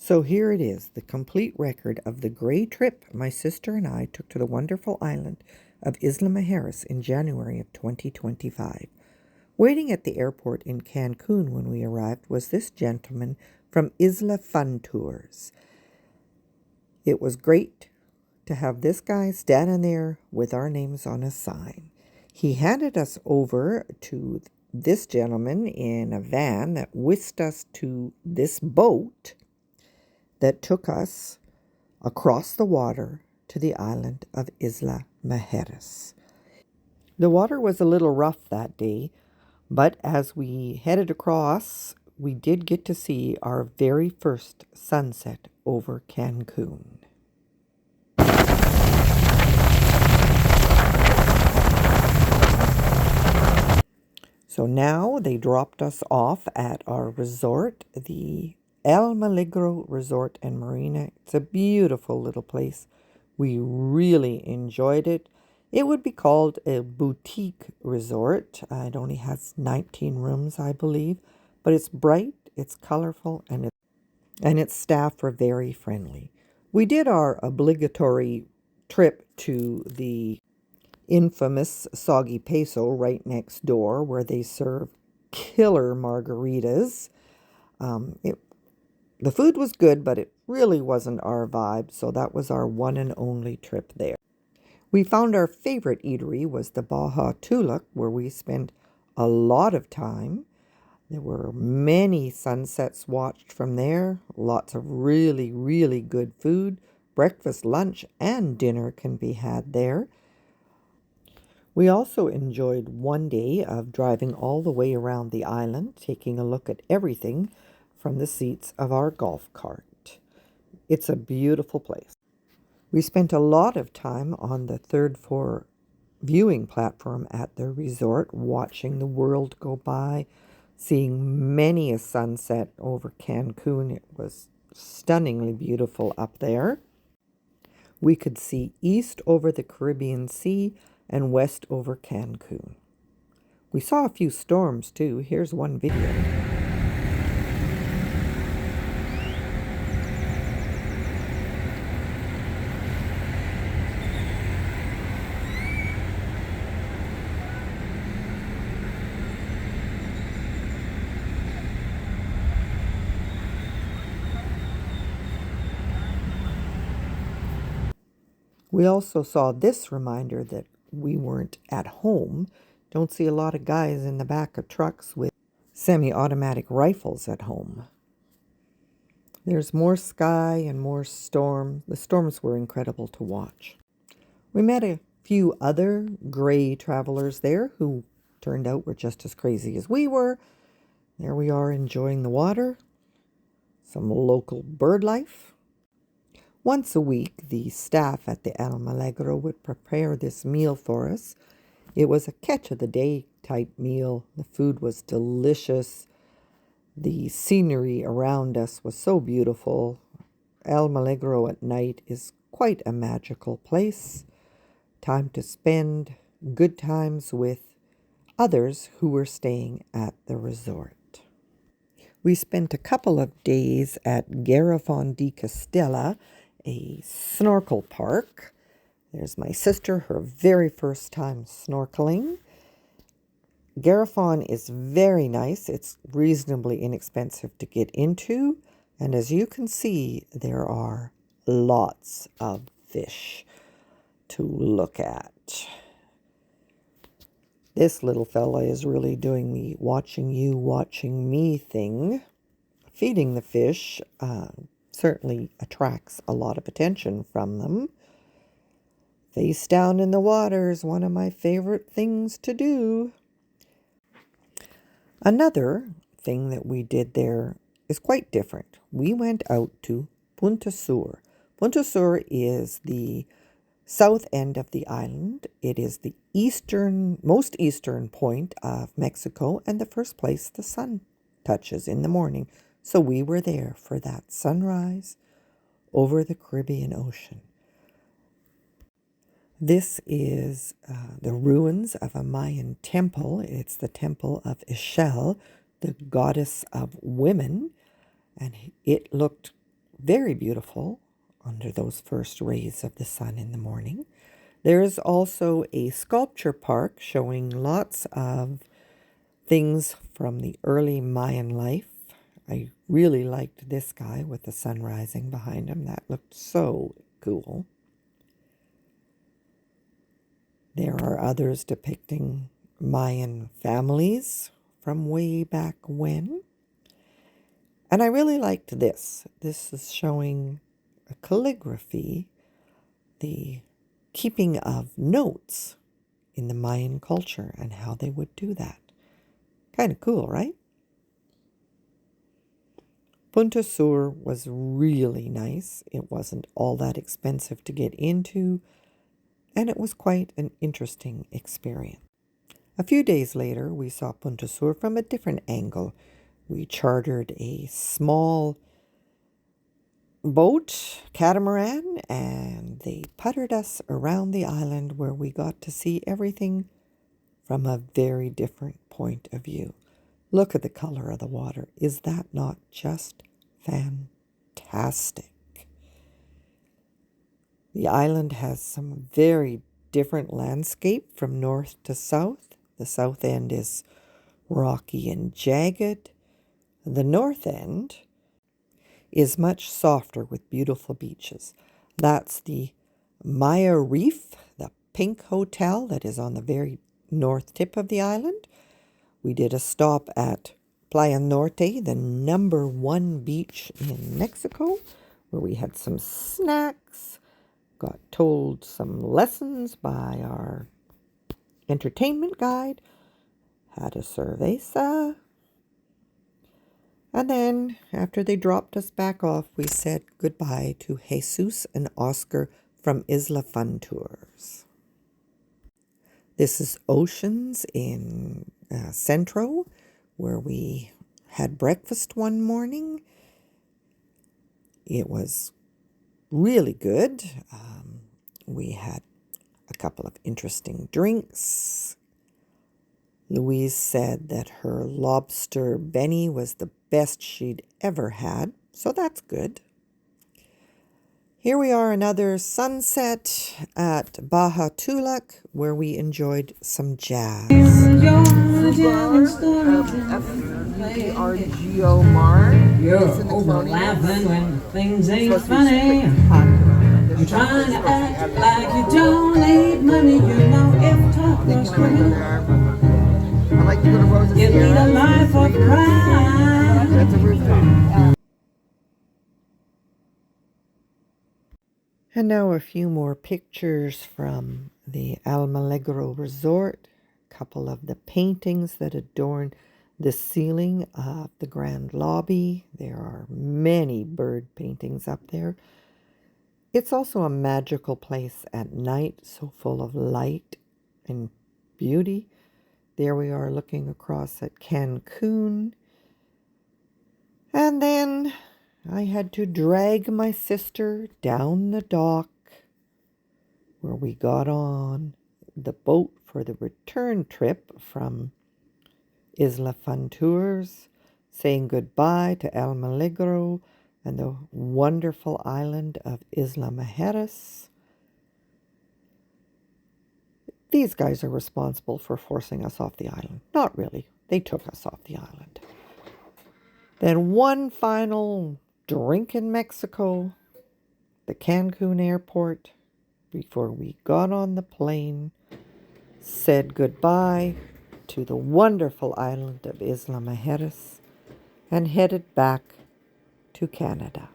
So here it is, the complete record of the great trip my sister and I took to the wonderful island of Isla Mujeres in January of 2025. Waiting at the airport in Cancun when we arrived was this gentleman from Isla Fun Tours. It was great to have this guy standing there with our names on a sign. He handed us over to this gentleman in a van that whisked us to this boat that took us across the water to the island of Isla Mujeres. The water was a little rough that day, but as we headed across, we did get to see our very first sunset over Cancun. So now they dropped us off at our resort, the El Maligro Resort and Marina. It's a beautiful little place. We really enjoyed it. It would be called a boutique resort. It only has 19 rooms, I believe, but it's bright, it's colorful, and its staff are very friendly. We did our obligatory trip to the infamous Soggy Peso right next door, where they serve killer margaritas. The food was good, but it really wasn't our vibe, so that was our one and only trip there. We found our favorite eatery was the Baja Tuluk, where we spent a lot of time. There were many sunsets watched from there, lots of really, really good food. Breakfast, lunch, and dinner can be had there. We also enjoyed one day of driving all the way around the island, taking a look at everything from the seats of our golf cart. It's a beautiful place. We spent a lot of time on the third floor viewing platform at the resort, watching the world go by, seeing many a sunset over Cancun. It was stunningly beautiful up there. We could see east over the Caribbean Sea and west over Cancun. We saw a few storms too. Here's one video. We also saw this reminder that we weren't at home. Don't see a lot of guys in the back of trucks with semi-automatic rifles at home. There's more sky and more storm. The storms were incredible to watch. We met a few other gray travelers there who turned out were just as crazy as we were. There we are enjoying the water, some local bird life. Once a week, the staff at the El Maligro would prepare this meal for us. It was a catch of the day type meal. The food was delicious. The scenery around us was so beautiful. El Maligro at night is quite a magical place. Time to spend good times with others who were staying at the resort. We spent a couple of days at Garrafon de Castella, a snorkel park. There's my sister, her very first time snorkeling. Garrafon is very nice. It's reasonably inexpensive to get into. And as you can see, there are lots of fish to look at. This little fella is really doing the watching you, watching me thing. Feeding the fish certainly attracts a lot of attention from them. Face down in the water is one of my favorite things to do. Another thing that we did there is quite different. We went out to Punta Sur. Punta Sur is the south end of the island. It is the most eastern point of Mexico and the first place the sun touches in the morning. So we were there for that sunrise over the Caribbean Ocean. This is the ruins of a Mayan temple. It's the temple of Isla, the goddess of women, and it looked very beautiful under those first rays of the sun in the morning. There is also a sculpture park showing lots of things from the early Mayan life. I really liked this guy with the sun rising behind him. That looked so cool. There are others depicting Mayan families from way back when. And I really liked this. This is showing a calligraphy, the keeping of notes in the Mayan culture and how they would do that. Kind of cool, right? Punta Sur was really nice. It wasn't all that expensive to get into, and it was quite an interesting experience. A few days later, we saw Punta Sur from a different angle. We chartered a small boat, catamaran, and they puttered us around the island where we got to see everything from a very different point of view. Look at the color of the water. Is that not just fantastic? The island has some very different landscape from north to south. The south end is rocky and jagged. The north end is much softer with beautiful beaches. That's the Maya Reef, the pink hotel that is on the very north tip of the island. We did a stop at Playa Norte, the #1 beach in Mexico, where we had some snacks, got told some lessons by our entertainment guide, had a cerveza, and then after they dropped us back off, we said goodbye to Jesus and Oscar from Isla Fun Tours. This is Oceans in Centro, where we had breakfast one morning. It was really good. We had a couple of interesting drinks. Louise said that her lobster Benny was the best she'd ever had, so that's good. Here we are, another sunset at Baja Tulak, where we enjoyed some jazz. F-U-R-G-O Mar. You're over laughing when things ain't funny. You're trying to act like you don't need money. You know if talk was criminal. I like to go to Rosa's. You lead a life of crime. That's a rooftop. And now a few more pictures from the Almalegro Resort. A couple of the paintings that adorn the ceiling of the grand lobby. There are many bird paintings up there. It's also a magical place at night, so full of light and beauty. There we are looking across at Cancun. And then I had to drag my sister down the dock where we got on the boat for the return trip from Isla Fun Tours, saying goodbye to El Maligro and the wonderful island of Isla Mujeres. These guys are responsible for forcing us off the island. Not really. They took us off the island. Then one final drink in Mexico, the Cancun airport, before we got on the plane, said goodbye to the wonderful island of Isla Mujeres, and headed back to Canada.